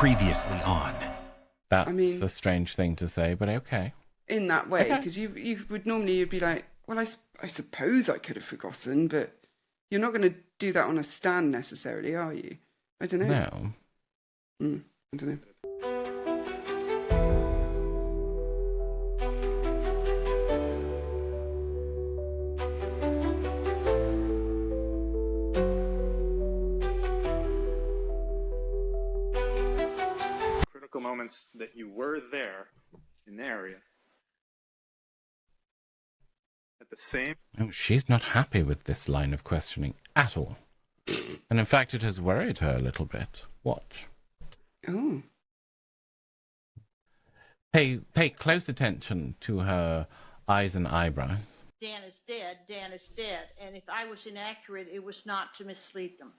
Previously on. That's a strange thing to say, but okay. In that way, because you would normally, you'd be like, well, I suppose I could have forgotten, but you're not going to do that on a stand necessarily, are you? I don't know. No. I don't know. Critical moments that you were there in the area at the same. Oh, she's not happy with this line of questioning at all. And in fact, it has worried her a little bit. Watch. Oh. Pay close attention to her eyes and eyebrows. Dan is dead, Dan is dead. And if I was inaccurate, it was not to mislead them.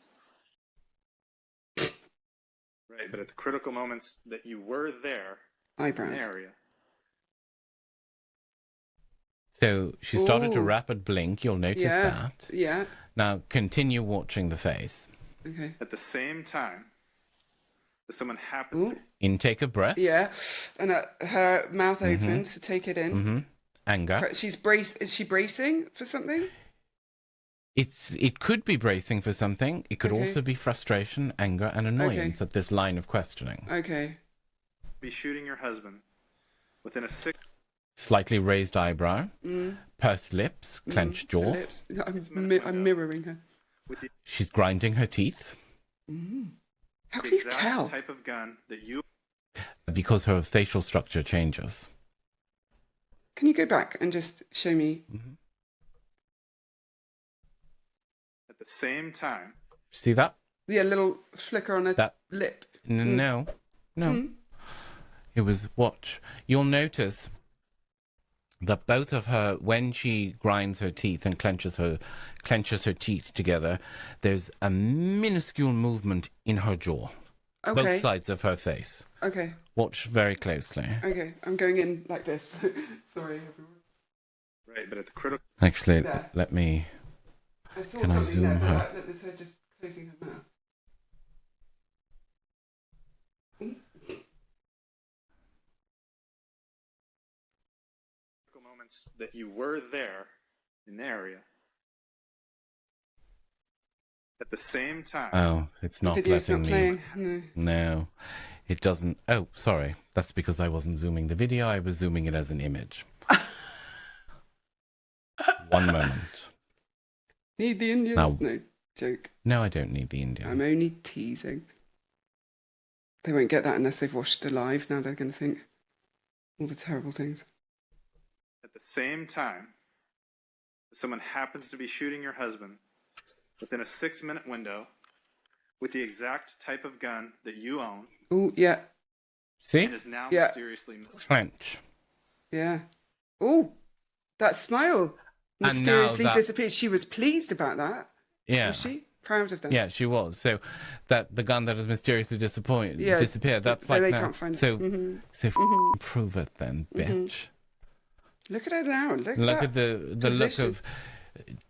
Right, but at the critical moments that you were there Eyebrows. in the area. So she started a rapid blink. You'll notice that. Yeah. Now continue watching the face. Okay. At the same time that someone happens to Intake of breath. Yeah. And her mouth opens to take it in. Anger. Is she bracing for something? It could be bracing for something. It could also be frustration, anger, and annoyance at this line of questioning. Okay. be shooting your husband within a 6. Slightly raised eyebrow, pursed lips, clenched jaw. Lips. I'm mirroring her. She's grinding her teeth. How can you tell? Type of gun that you. Because her facial structure changes. Can you go back and just show me? At the same time. See that? Yeah, a little flicker on her lip. No. It was, watch. You'll notice that both of her, when she grinds her teeth and clenches her teeth together, there's a minuscule movement in her jaw. Okay. Both sides of her face. Okay. Watch very closely. Okay, I'm going in like this. Sorry, everyone. Right, but at the critical. Actually, let me. I saw Can I something zoom there, her? but that was her just closing her mouth. Moments that you were there in the area. At the same time. Oh, it's not letting me. Playing. No, it doesn't. Oh, sorry. That's because I wasn't zooming the video. I was zooming it as an image. One moment. Need the Indians? No, joke. No, I don't need the Indian. I'm only teasing. They won't get that unless they've watched it live. Now they're going to think all the terrible things. At the same time, that someone happens to be shooting your husband within a 6-minute window with the exact type of gun that you own. Oh, yeah. See? It is now mysteriously missing. Clench. Yeah. Oh, that smile mysteriously disappeared. She was pleased about that. Yeah. Was she? Proud of that. Yeah, she was. So that the gun that has mysteriously disappeared. That's so like they now. can't find so it. So prove it then, bitch. Look at her now. Look at the look of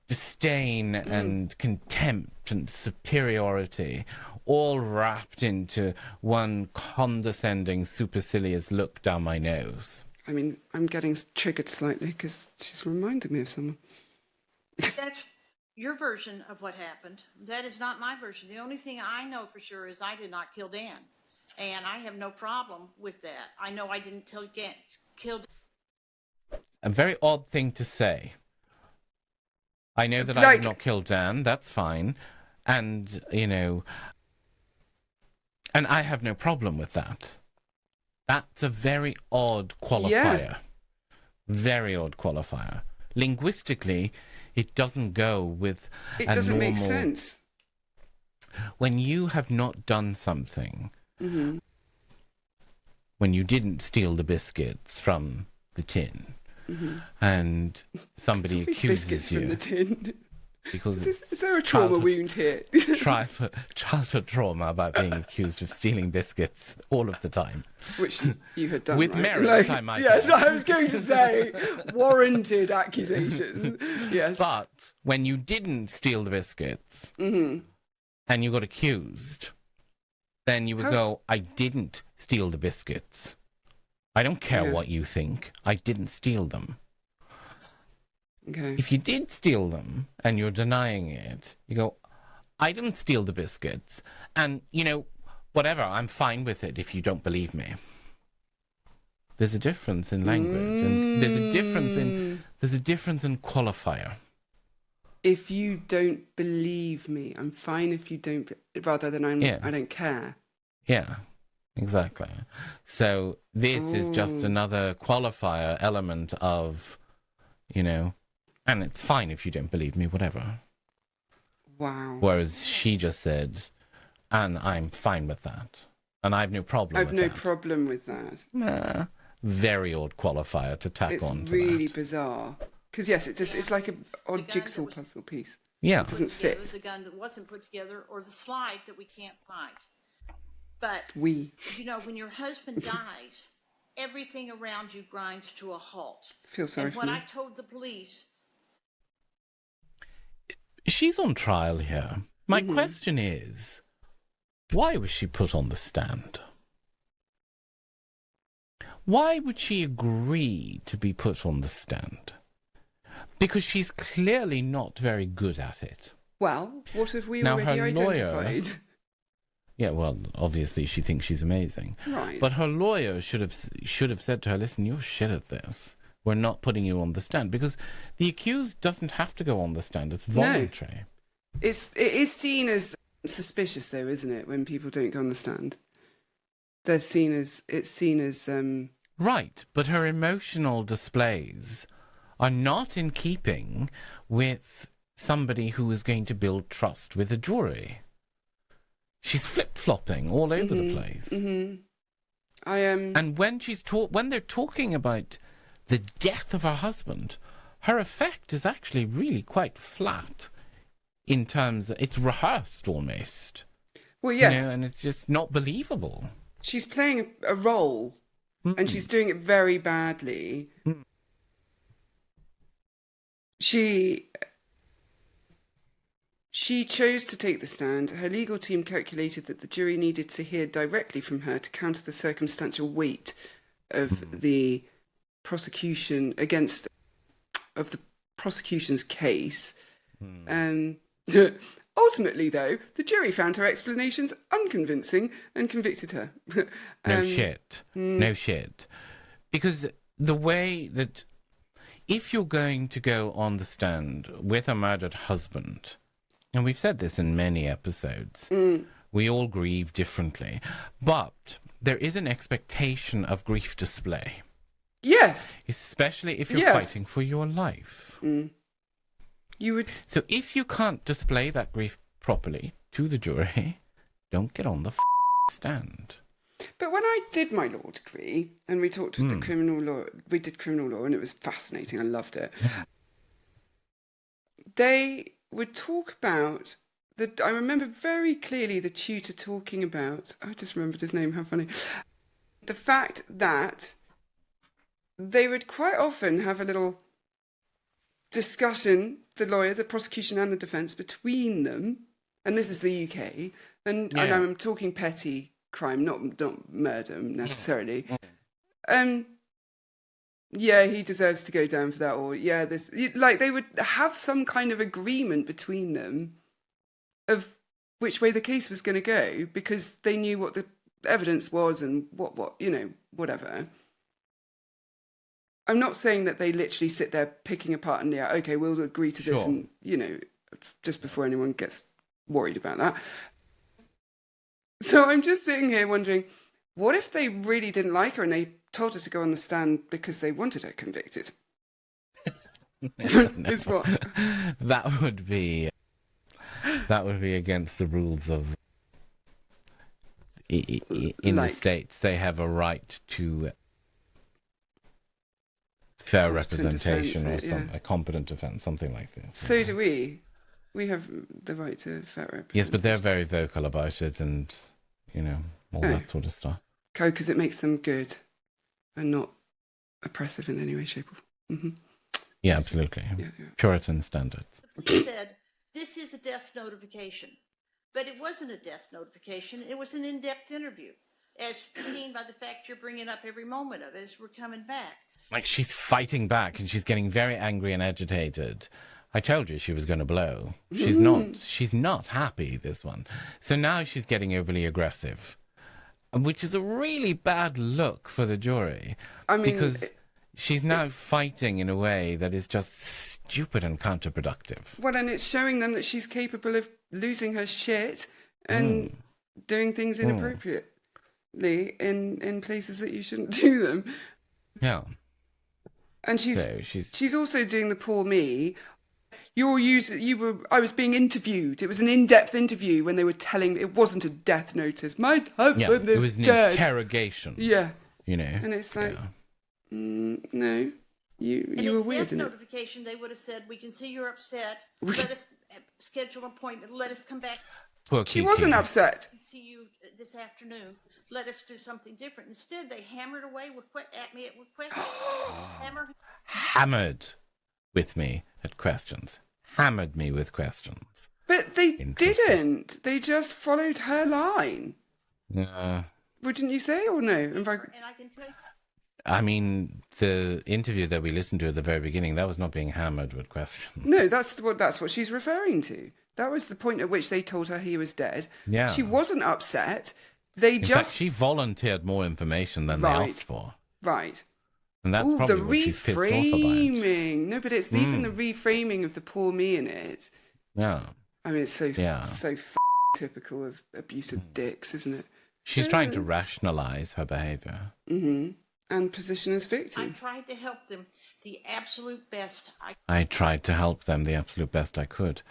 disdain and contempt and superiority, all wrapped into one condescending, supercilious look down my nose. I mean, I'm getting triggered slightly because she's reminded me of someone. That's your version of what happened. That is not my version. The only thing I know for sure is I did not kill Dan. And I have no problem with that. I know I didn't kill Dan. A very odd thing to say. I know that I did not kill Dan. That's fine. And, and I have no problem with that. That's a very odd qualifier. Yeah. Very odd qualifier. Linguistically, it doesn't go with It doesn't make sense. When you have not done something, when you didn't steal the biscuits from the tin, and somebody accuses you... from the tin. Because is there a trauma wound here? childhood trauma about being accused of stealing biscuits all of the time. Which you had done, with right? merit, like, I might yes, add. I was going to say, warranted accusations. Yes. But when you didn't steal the biscuits, and you got accused, then you would go, I didn't steal the biscuits. I don't care what you think. I didn't steal them. Okay. If you did steal them and you're denying it, you go, I didn't steal the biscuits. And, you know, whatever, I'm fine with it if you don't believe me. There's a difference in language, and there's a difference in qualifier. If you don't believe me, I'm fine if you don't, rather than I don't care. Yeah, exactly. So this is just another qualifier element of, you know, and it's fine if you don't believe me, whatever. Wow. Whereas she just said, and I'm fine with that. And I have no problem with that. I've no problem with that. Nah, very odd qualifier to tack on to It's that. really bizarre. Because, yes, it's like an odd jigsaw puzzle piece. Yeah. It doesn't fit. It was a gun that wasn't put together, or the slide that we can't find. But, you know, when your husband dies, everything around you grinds to a halt. Feel sorry and for what me. I told the police... She's on trial here. My question is, why was she put on the stand? Why would she agree to be put on the stand? Because she's clearly not very good at it. Well, what have we Now, already her identified? Yeah, well, obviously she thinks she's amazing. Right. But her lawyer should have said to her, listen, you're shit at this. We're not putting you on the stand. Because the accused doesn't have to go on the stand. It's voluntary. No. It is seen as suspicious, though, isn't it, when people don't go on the stand? It's seen as Right, but her emotional displays are not in keeping with somebody who is going to build trust with a jury. She's flip-flopping all over the place. And when when they're talking about the death of her husband, her effect is actually really quite flat in terms of, it's rehearsed almost. Well, yes. You know, and it's just not believable. She's playing a role, and she's doing it very badly. She chose to take the stand. Her legal team calculated that the jury needed to hear directly from her to counter the circumstantial weight of the prosecution's case. Ultimately, though, the jury found her explanations unconvincing and convicted her. No shit. Because the way that, if you're going to go on the stand with a murdered husband, and we've said this in many episodes, we all grieve differently, but there is an expectation of grief display. Yes. Especially if you're fighting for your life. You would. So if you can't display that grief properly to the jury, don't get on the stand. But when I did my law degree, and we talked with the criminal law, we did criminal law, and it was fascinating. I loved it. They would talk about I remember very clearly the tutor talking about, I just remembered his name, how funny, the fact that they would quite often have a little discussion, the lawyer, the prosecution and the defence, between them, and this is the UK, and I'm talking petty crime, not murder necessarily. Yeah, he deserves to go down for that, or they would have some kind of agreement between them of which way the case was going to go, because they knew what the evidence was and what whatever. I'm not saying that they literally sit there picking apart and okay, we'll agree to this, and just before anyone gets worried about that. So I'm just sitting here wondering, what if they really didn't like her and they told her to go on the stand because they wanted her convicted? Is what? That would be against the rules of in the States. They have a right to fair representation or a competent defense, something like this. So do we. We have the right to fair representation. Yes, but they're very vocal about it, and all that sort of stuff. Because it makes them good and not oppressive in any way, shape, or form. Yeah, absolutely. Puritan standards. He said, this is a death notification. But it wasn't a death notification. It was an in-depth interview, as seen by the fact you're bringing up every moment of it as we're coming back. Like, she's fighting back and she's getting very angry and agitated. I told you she was going to blow. She's not happy, this one. So now she's getting overly aggressive, which is a really bad look for the jury. I mean, because she's now fighting in a way that is just stupid and counterproductive. Well, and it's showing them that she's capable of losing her shit and doing things inappropriately in places that you shouldn't do them. Yeah. And she's also doing the poor me. I was being interviewed. It was an in-depth interview when they were telling me it wasn't a death notice. My husband is it was an dead. Interrogation. Yeah. You know. And it's like, no, you were weird. In death notification, they would have said, "We can see you're upset. Let us schedule an appointment. Let us come back." Poor She Kiki. wasn't upset. See you this afternoon. Let us do something different. Instead, they hammered away at me with questions. Hammered with me at questions. Hammered me with questions. But they didn't. They just followed her line. Wouldn't you say, or no? And I can tell you. I mean, the interview that we listened to at the very beginning, that was not being hammered with questions. No, that's what she's referring to. That was the point at which they told her he was dead. Yeah. She wasn't upset. In fact, she volunteered more information than they asked for. Right. And that's probably what she's pissed off about. Reframing. No, but it's even the reframing of the poor me in it. Yeah. I mean, it's so typical of abusive dicks, isn't it? She's trying to rationalise her behaviour. Mm-hmm. And position as victim. I tried to help them the absolute best I tried to help them the absolute best I could.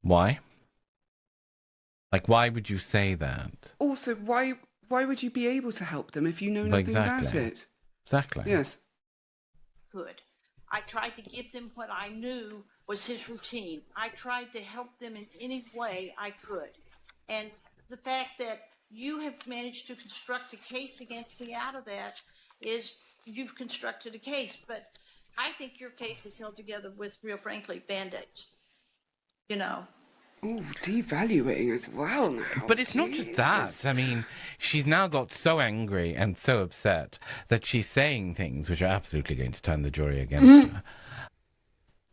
Why? Like, why would you say that? Also, why would you be able to help them if you know nothing about it? Exactly. Yes. Good. I tried to give them what I knew was his routine. I tried to help them in any way I could. And the fact that you have managed to construct a case against me out of that is you've constructed a case. But I think your case is held together with, real frankly, Band-Aids. You know. Oh, devaluing as well now. But it's not just that. I mean, she's now got so angry and so upset that she's saying things which are absolutely going to turn the jury against her.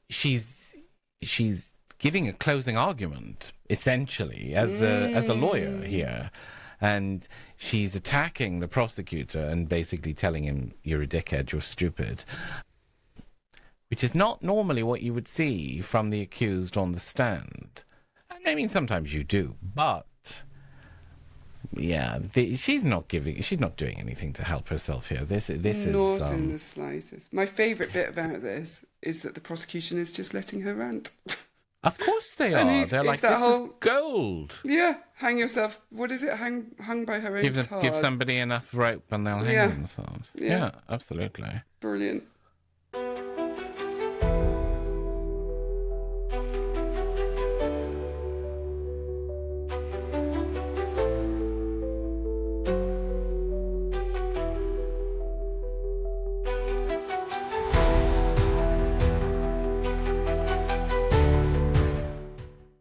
She's giving a closing argument, essentially, as a lawyer here. And she's attacking the prosecutor and basically telling him, "You're a dickhead, you're stupid." Which is not normally what you would see from the accused on the stand. I mean, sometimes you do, but yeah, she's not doing anything to help herself here. This is not in the slightest. My favourite bit about this is that the prosecution is just letting her rant. Of course they are. They're like, this is gold. Yeah, hang yourself. What is it? Hung by her own tard. Give somebody enough rope and they'll hang themselves. Yeah, absolutely. Brilliant.